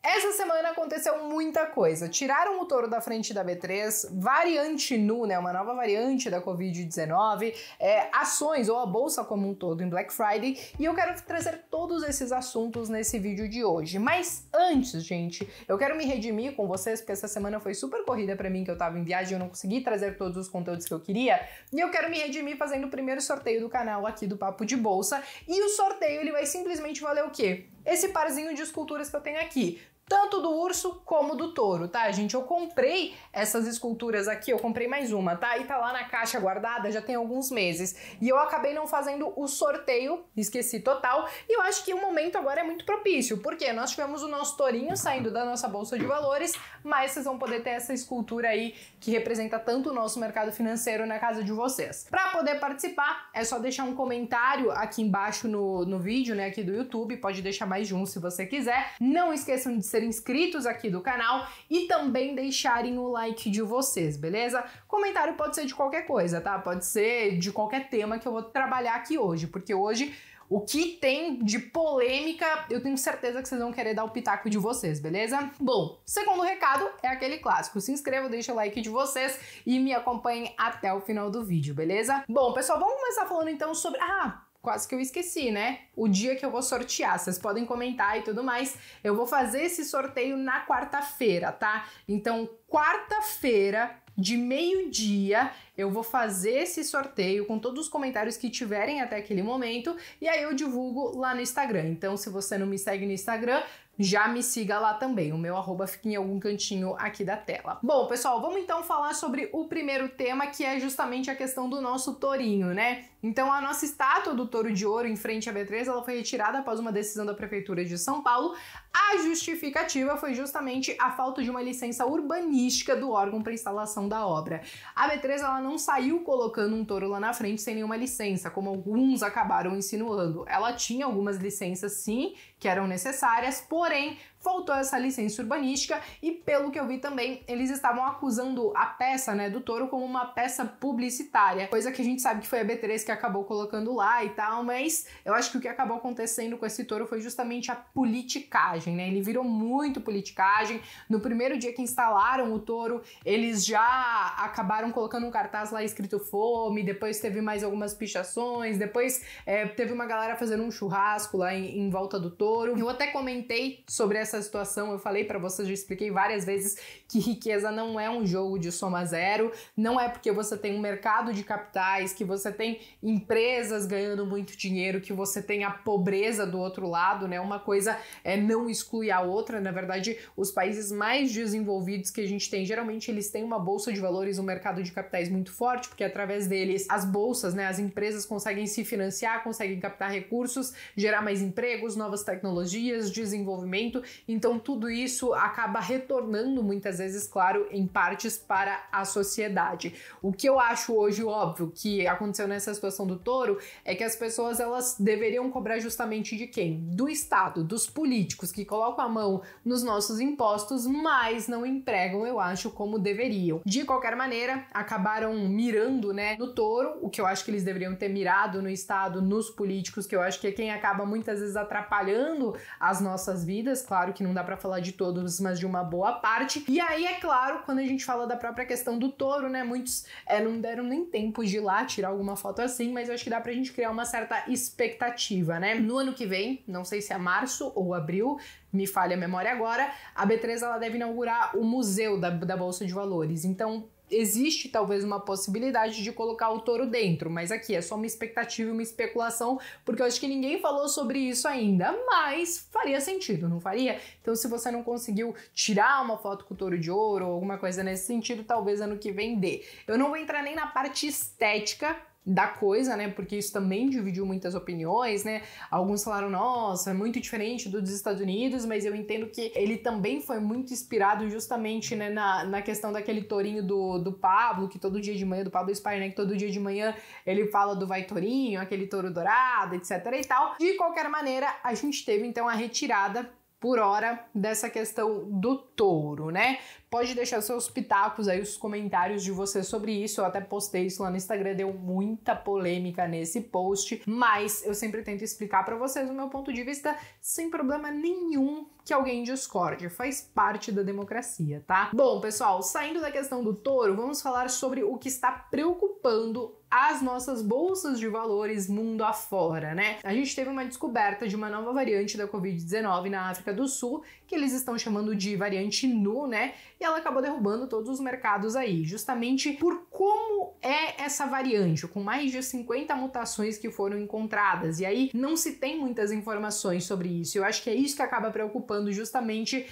Essa semana aconteceu muita coisa. Tiraram o touro da frente da B3, variante Nu, né, uma nova variante da Covid-19, ações ou a bolsa como um todo em Black Friday, e eu quero trazer todos esses assuntos nesse vídeo de hoje. Mas antes, gente, eu quero me redimir com vocês, porque essa semana foi super corrida pra mim, que eu tava em viagem, eu não consegui trazer todos os conteúdos que eu queria, e eu quero me redimir fazendo o primeiro sorteio do canal aqui do Papo de Bolsa, e o sorteio ele vai simplesmente valer o quê? Esse parzinho de esculturas que eu tenho aqui. Tanto do urso como do touro, tá, gente? Eu comprei essas esculturas aqui, eu comprei mais uma, tá? E tá lá na caixa guardada já tem alguns meses. E eu acabei não fazendo o sorteio, esqueci total. E eu acho que o momento agora é muito propício, porque nós tivemos o nosso tourinho saindo da nossa bolsa de valores, mas vocês vão poder ter essa escultura aí que representa tanto o nosso mercado financeiro na casa de vocês. Para poder participar, é só deixar um comentário aqui embaixo no vídeo, né, aqui do YouTube, pode deixar mais de um se você quiser. Não esqueçam de serem inscritos aqui do canal e também deixarem o like de vocês, beleza? Comentário pode ser de qualquer coisa, tá? Pode ser de qualquer tema que eu vou trabalhar aqui hoje, porque hoje o que tem de polêmica, eu tenho certeza que vocês vão querer dar o pitaco de vocês, beleza? Bom, segundo recado é aquele clássico. Se inscreva, deixa o like de vocês e me acompanhem até o final do vídeo, beleza? Bom, pessoal, vamos começar falando então sobre... quase que eu esqueci, né? O dia que eu vou sortear, vocês podem comentar e tudo mais. Eu vou fazer esse sorteio na quarta-feira, tá? Então, quarta-feira, de meio-dia, eu vou fazer esse sorteio com todos os comentários que tiverem até aquele momento e aí eu divulgo lá no Instagram. Então, se você não me segue no Instagram, já me siga lá também. O meu arroba fica em algum cantinho aqui da tela. Bom, pessoal, vamos então falar sobre o primeiro tema, que é justamente a questão do nosso tourinho, né? Então, a nossa estátua do touro de ouro em frente à B3, ela foi retirada após uma decisão da Prefeitura de São Paulo. A justificativa foi justamente a falta de uma licença urbanística do órgão para instalação da obra. A B3, ela não saiu colocando um touro lá na frente sem nenhuma licença, como alguns acabaram insinuando. Ela tinha algumas licenças, sim, que eram necessárias, porém, faltou essa licença urbanística e, pelo que eu vi também, eles estavam acusando a peça, né, do touro como uma peça publicitária, coisa que a gente sabe que foi a B3 que acabou colocando lá e tal, mas eu acho que o que acabou acontecendo com esse touro foi justamente a politicagem, né, ele virou muito politicagem. No primeiro dia que instalaram o touro, eles já acabaram colocando um cartaz lá escrito fome, depois teve mais algumas pichações, depois teve uma galera fazendo um churrasco lá em volta do touro. Eu até comentei sobre essa situação, eu falei pra vocês, já expliquei várias vezes que riqueza não é um jogo de soma zero, não é porque você tem um mercado de capitais, que você tem empresas ganhando muito dinheiro, que você tem a pobreza do outro lado, né? Uma coisa não exclui a outra. Na verdade, os países mais desenvolvidos que a gente tem, geralmente eles têm uma bolsa de valores, um mercado de capitais muito forte, porque através deles as bolsas, né, as empresas conseguem se financiar, conseguem captar recursos, gerar mais empregos, novas tecnologias, desenvolvimento. Então tudo isso acaba retornando muitas vezes, claro, em partes para a sociedade. O que eu acho hoje óbvio que aconteceu nessa situação do touro é que as pessoas, elas deveriam cobrar justamente de quem? Do Estado, dos políticos que colocam a mão nos nossos impostos, mas não empregam, eu acho, como deveriam. De qualquer maneira, acabaram mirando, né, no touro, o que eu acho que eles deveriam ter mirado no Estado, nos políticos, que eu acho que é quem acaba muitas vezes atrapalhando as nossas vidas. Claro que não dá pra falar de todos, mas de uma boa parte. E aí, é claro, quando a gente fala da própria questão do touro, né, muitos não deram nem tempo de ir lá tirar alguma foto assim, mas eu acho que dá pra gente criar uma certa expectativa, né? No ano que vem, não sei se é março ou abril, me falha a memória agora, a B3 ela deve inaugurar o museu da Bolsa de Valores. Então, existe talvez uma possibilidade de colocar o touro dentro, mas aqui é só uma expectativa e uma especulação, porque eu acho que ninguém falou sobre isso ainda, mas faria sentido, não faria? Então, se você não conseguiu tirar uma foto com o touro de ouro ou alguma coisa nesse sentido, talvez ano que vem dê. Eu não vou entrar nem na parte estética da coisa, né, porque isso também dividiu muitas opiniões, né, alguns falaram, nossa, é muito diferente do dos Estados Unidos, mas eu entendo que ele também foi muito inspirado justamente, né, na questão daquele tourinho do Pablo, que todo dia de manhã, do Pablo Spire, né, que todo dia de manhã ele fala do vai tourinho, aquele touro dourado, etc e tal. De qualquer maneira, a gente teve então a retirada por hora dessa questão do touro, né? pode deixar seus pitacos aí, os comentários de vocês sobre isso. Eu até postei isso lá no Instagram, deu muita polêmica nesse post, mas eu sempre tento explicar pra vocês o meu ponto de vista sem problema nenhum que alguém discorde, faz parte da democracia, tá? Bom, pessoal, saindo da questão do touro, vamos falar sobre o que está preocupando as nossas bolsas de valores mundo afora, né? A gente teve uma descoberta de uma nova variante da Covid-19 na África do Sul, que eles estão chamando de variante Nu, né? E ela acabou derrubando todos os mercados aí, justamente por como é essa variante, com mais de 50 mutações que foram encontradas. E aí não se tem muitas informações sobre isso. Eu acho que é isso que acaba preocupando justamente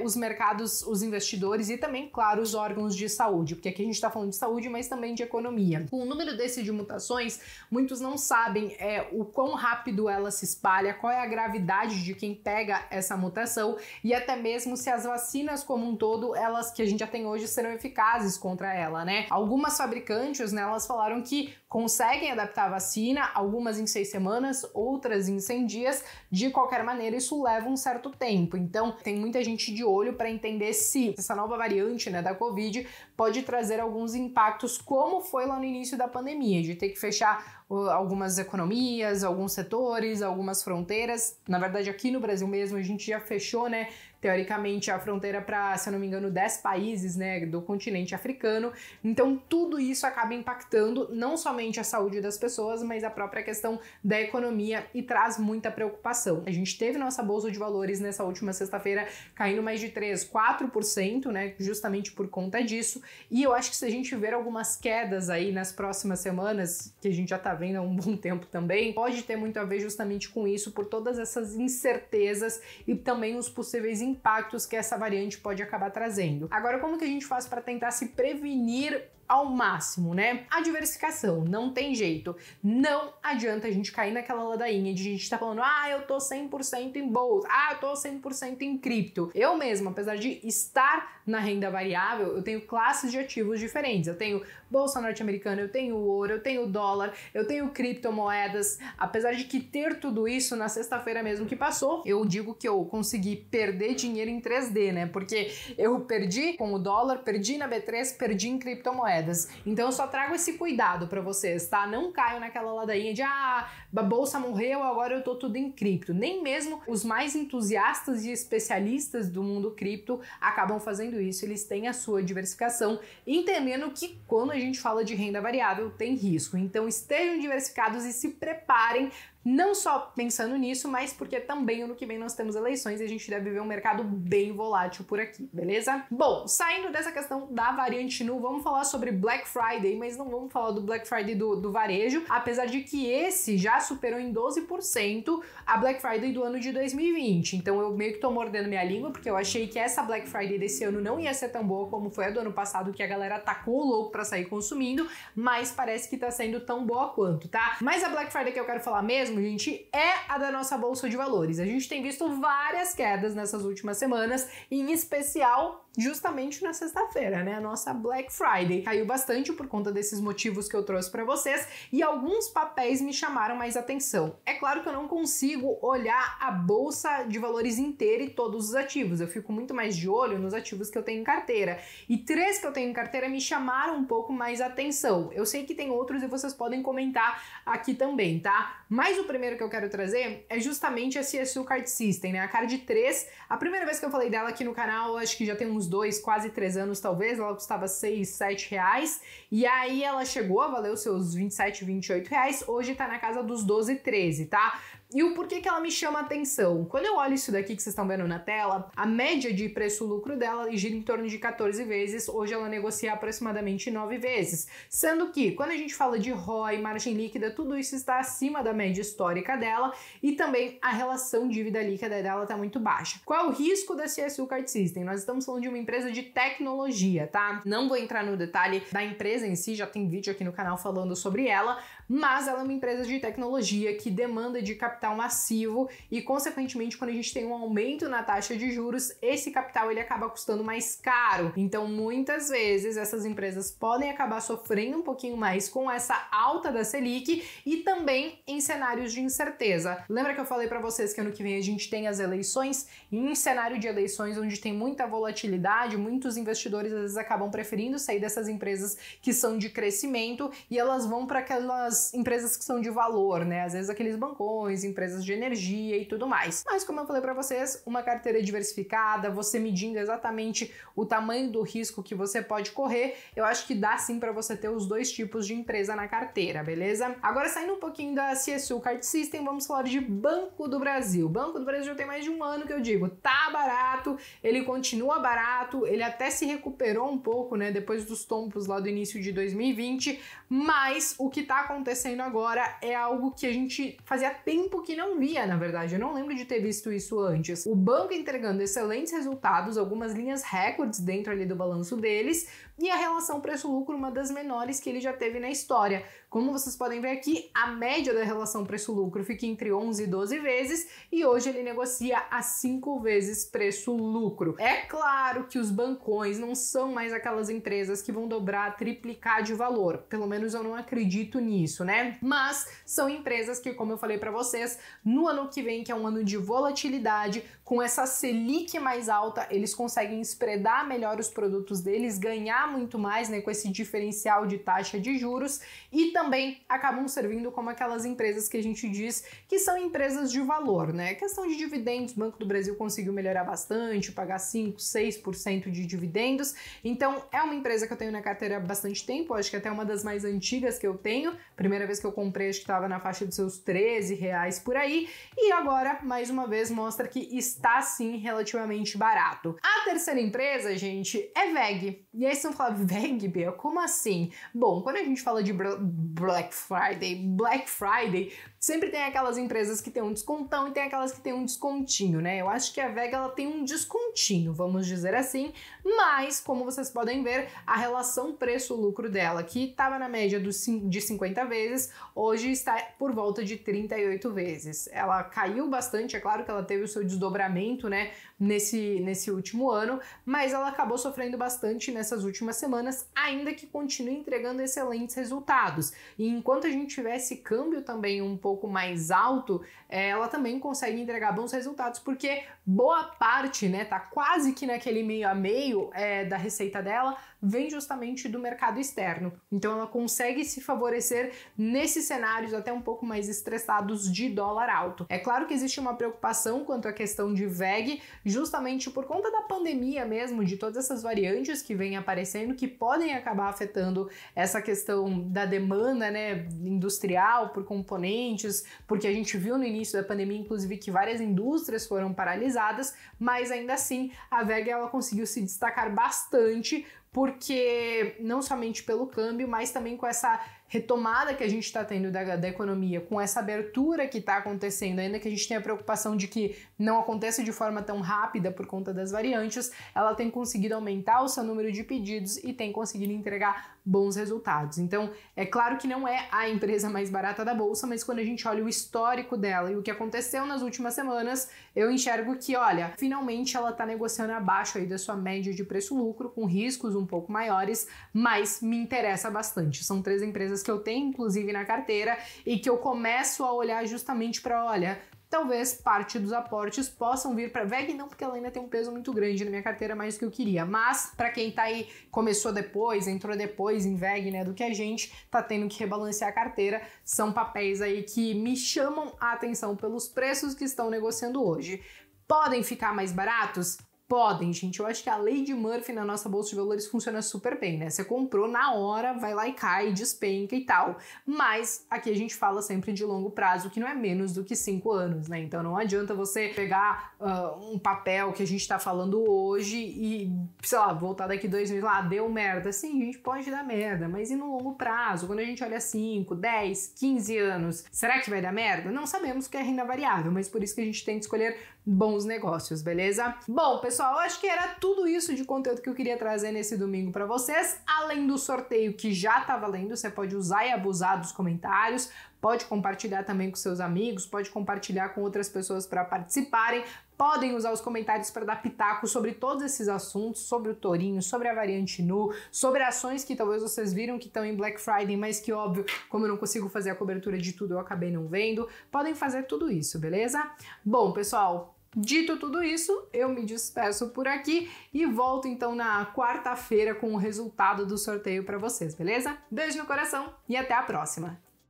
os mercados, os investidores e também, claro, os órgãos de saúde, porque aqui a gente tá falando de saúde, mas também de economia. Com o número desse de mutações, muitos não sabem o quão rápido ela se espalha, qual é a gravidade de quem pega essa mutação e até mesmo se as vacinas como um todo, elas que a gente já tem hoje, serão eficazes contra ela, né? Algumas fabricantes, né, elas falaram que conseguem adaptar a vacina, algumas em 6 semanas, outras em 100 dias. De qualquer maneira, isso leva um certo tempo. Então, tem muita gente de olho para entender se essa nova variante, né, da Covid pode trazer alguns impactos, como foi lá no início da pandemia, de ter que fechar algumas economias, alguns setores, algumas fronteiras. Na verdade, aqui no Brasil mesmo, a gente já fechou, né, teoricamente, a fronteira para, se eu não me engano, 10 países, né, do continente africano. Então, tudo isso acaba impactando não somente a saúde das pessoas, mas a própria questão da economia e traz muita preocupação. A gente teve nossa bolsa de valores nessa última sexta-feira caindo mais de 3, 4%, né, justamente por conta disso. E eu acho que se a gente ver algumas quedas aí nas próximas semanas, que a gente já tá vendo há um bom tempo também, pode ter muito a ver justamente com isso, por todas essas incertezas e também os possíveis impactos que essa variante pode acabar trazendo. Agora, como que a gente faz para tentar se prevenir ao máximo, né? A diversificação, não tem jeito. Não adianta a gente cair naquela ladainha de a gente tá falando, eu tô 100% em bolsa, eu tô 100% em cripto. Eu mesma, apesar de estar na renda variável, eu tenho classes de ativos diferentes. Eu tenho bolsa norte-americana, eu tenho ouro, eu tenho dólar, eu tenho criptomoedas. Apesar de que ter tudo isso na sexta-feira mesmo que passou, eu digo que eu consegui perder dinheiro em 3D, né? Porque eu perdi com o dólar, perdi na B3, perdi em criptomoedas. Então eu só trago esse cuidado para vocês, tá? Não caio naquela ladainha de a bolsa morreu, agora eu tô tudo em cripto. Nem mesmo os mais entusiastas e especialistas do mundo cripto acabam fazendo isso. Eles têm a sua diversificação, entendendo que quando a gente fala de renda variável tem risco. Então estejam diversificados e se preparem, não só pensando nisso, mas porque também ano que vem nós temos eleições e a gente deve ver um mercado bem volátil por aqui, beleza? Bom, saindo dessa questão da variante Nu, vamos falar sobre Black Friday, mas não vamos falar do Black Friday do varejo, apesar de que esse já superou em 12% a Black Friday do ano de 2020. Então eu meio que tô mordendo minha língua, porque eu achei que essa Black Friday desse ano não ia ser tão boa como foi a do ano passado, que a galera tacou o louco pra sair consumindo, mas parece que tá sendo tão boa quanto, tá? Mas a Black Friday que eu quero falar mesmo, gente, é a da nossa bolsa de valores. A gente tem visto várias quedas nessas últimas semanas, em especial justamente na sexta-feira, né? A nossa Black Friday caiu bastante por conta desses motivos que eu trouxe para vocês e alguns papéis me chamaram mais atenção. É claro que eu não consigo olhar a bolsa de valores inteira e todos os ativos. Eu fico muito mais de olho nos ativos que eu tenho em carteira. E 3 que eu tenho em carteira me chamaram um pouco mais atenção. Eu sei que tem outros e vocês podem comentar aqui também, tá? Mas o primeiro que eu quero trazer é justamente a CSU Card System, né? A Card 3, a primeira vez que eu falei dela aqui no canal, acho que já tem uns 2, quase 3 anos talvez, ela custava 6, 7 reais, e aí ela chegou a valer os seus 27, 28 reais, hoje tá na casa dos 12, 13, tá? E o porquê que ela me chama a atenção? Quando eu olho isso daqui que vocês estão vendo na tela, a média de preço-lucro dela gira em torno de 14 vezes, hoje ela negocia aproximadamente 9 vezes. Sendo que, quando a gente fala de ROI, margem líquida, tudo isso está acima da média histórica dela e também a relação dívida líquida dela está muito baixa. Qual é o risco da CSU Card System? Nós estamos falando de uma empresa de tecnologia, tá? Não vou entrar no detalhe da empresa em si, já tem vídeo aqui no canal falando sobre ela, mas ela é uma empresa de tecnologia que demanda de capital capital massivo e, consequentemente, quando a gente tem um aumento na taxa de juros, esse capital ele acaba custando mais caro. Então, muitas vezes, essas empresas podem acabar sofrendo um pouquinho mais com essa alta da Selic e também em cenários de incerteza. Lembra que eu falei para vocês que ano que vem a gente tem as eleições? E em cenário de eleições onde tem muita volatilidade, muitos investidores às vezes acabam preferindo sair dessas empresas que são de crescimento e elas vão para aquelas empresas que são de valor, né? Às vezes aqueles bancões, empresas de energia e tudo mais. Mas como eu falei para vocês, uma carteira diversificada, você medindo exatamente o tamanho do risco que você pode correr, eu acho que dá sim para você ter os dois tipos de empresa na carteira, beleza? Agora, saindo um pouquinho da CSU Card System, vamos falar de Banco do Brasil. Banco do Brasil já tem mais de um ano que eu digo, tá barato, ele continua barato, ele até se recuperou um pouco, né, depois dos tombos lá do início de 2020, mas o que tá acontecendo agora é algo que a gente fazia tempo que não via, na verdade, eu não lembro de ter visto isso antes. O banco entregando excelentes resultados, algumas linhas recordes dentro ali do balanço deles, e a relação preço-lucro uma das menores que ele já teve na história. Como vocês podem ver aqui, a média da relação preço-lucro fica entre 11 e 12 vezes e hoje ele negocia a 5 vezes preço-lucro. É claro que os bancões não são mais aquelas empresas que vão dobrar, triplicar de valor. Pelo menos eu não acredito nisso, né? Mas são empresas que, como eu falei para vocês, no ano que vem, que é um ano de volatilidade, com essa Selic mais alta, eles conseguem spreadar melhor os produtos deles, ganhar muito mais, né, com esse diferencial de taxa de juros e também acabam servindo como aquelas empresas que a gente diz que são empresas de valor, né? Questão de dividendos, o Banco do Brasil conseguiu melhorar bastante, pagar 5, 6% de dividendos, então é uma empresa que eu tenho na carteira há bastante tempo, acho que até uma das mais antigas que eu tenho, primeira vez que eu comprei acho que estava na faixa dos seus R$13 por aí, e agora, mais uma vez, mostra que está sim relativamente barato. A terceira empresa, gente, é VEG. E aí vocês vão falar, VEG, Bia? Como assim? Bom, quando a gente fala de Black Friday sempre tem aquelas empresas que tem um descontão e tem aquelas que tem um descontinho, né? Eu acho que a VEG ela tem um descontinho, vamos dizer assim, mas como vocês podem ver, a relação preço-lucro dela, que estava na média de 50 vezes, hoje está por volta de 38 vezes. Ela caiu bastante, é claro que ela teve o seu desdobramento, né, nesse último ano, mas ela acabou sofrendo bastante nessas últimas semanas, ainda que continue entregando excelentes resultados. E enquanto a gente tiver esse câmbio também um pouco mais alto, ela também consegue entregar bons resultados, porque boa parte, né, tá quase que naquele meio a meio da receita dela, vem justamente do mercado externo. Então ela consegue se favorecer nesses cenários até um pouco mais estressados de dólar alto. É claro que existe uma preocupação quanto à questão de VEG, justamente por conta da pandemia mesmo, de todas essas variantes que vêm aparecendo, que podem acabar afetando essa questão da demanda, né, industrial por componentes, porque a gente viu no início da pandemia, inclusive, que várias indústrias foram paralisadas, mas ainda assim a VEG ela conseguiu se destacar bastante, porque não somente pelo câmbio, mas também com essa retomada que a gente está tendo da economia, com essa abertura que está acontecendo, ainda que a gente tenha a preocupação de que não aconteça de forma tão rápida por conta das variantes, ela tem conseguido aumentar o seu número de pedidos e tem conseguido entregar bons resultados. Então, é claro que não é a empresa mais barata da bolsa, mas quando a gente olha o histórico dela e o que aconteceu nas últimas semanas, eu enxergo que, olha, finalmente ela está negociando abaixo aí da sua média de preço-lucro, com riscos um pouco maiores, mas me interessa bastante. São 3 empresas que eu tenho, inclusive, na carteira e que eu começo a olhar justamente para, olha, talvez parte dos aportes possam vir para VEG, não porque ela ainda tem um peso muito grande na minha carteira, mais do que eu queria, mas para quem tá aí, começou depois, entrou depois em VEG, né, do que a gente, tá tendo que rebalancear a carteira, são papéis aí que me chamam a atenção pelos preços que estão negociando hoje. Podem ficar mais baratos? Podem, gente. Eu acho que a lei de Murphy na nossa bolsa de valores funciona super bem, né? Você comprou na hora, vai lá e cai, despenca e tal. Mas aqui a gente fala sempre de longo prazo, que não é menos do que 5 anos, né? Então não adianta você pegar um papel que a gente tá falando hoje e, sei lá, voltar daqui 2 meses lá, deu merda. Sim, a gente pode dar merda, mas e no longo prazo? Quando a gente olha 5, 10, 15 anos, será que vai dar merda? Não sabemos que é renda variável, mas por isso que a gente tem que escolher bons negócios, beleza? Bom, pessoal, eu acho que era tudo isso de conteúdo que eu queria trazer nesse domingo para vocês, além do sorteio que já tá valendo, você pode usar e abusar dos comentários, pode compartilhar também com seus amigos, pode compartilhar com outras pessoas para participarem. Podem usar os comentários para dar pitaco sobre todos esses assuntos, sobre o tourinho, sobre a variante Nu, sobre ações que talvez vocês viram que estão em Black Friday, mas que, óbvio, como eu não consigo fazer a cobertura de tudo, eu acabei não vendo. Podem fazer tudo isso, beleza? Bom, pessoal, dito tudo isso, eu me despeço por aqui e volto então na quarta-feira com o resultado do sorteio para vocês, beleza? Beijo no coração e até a próxima!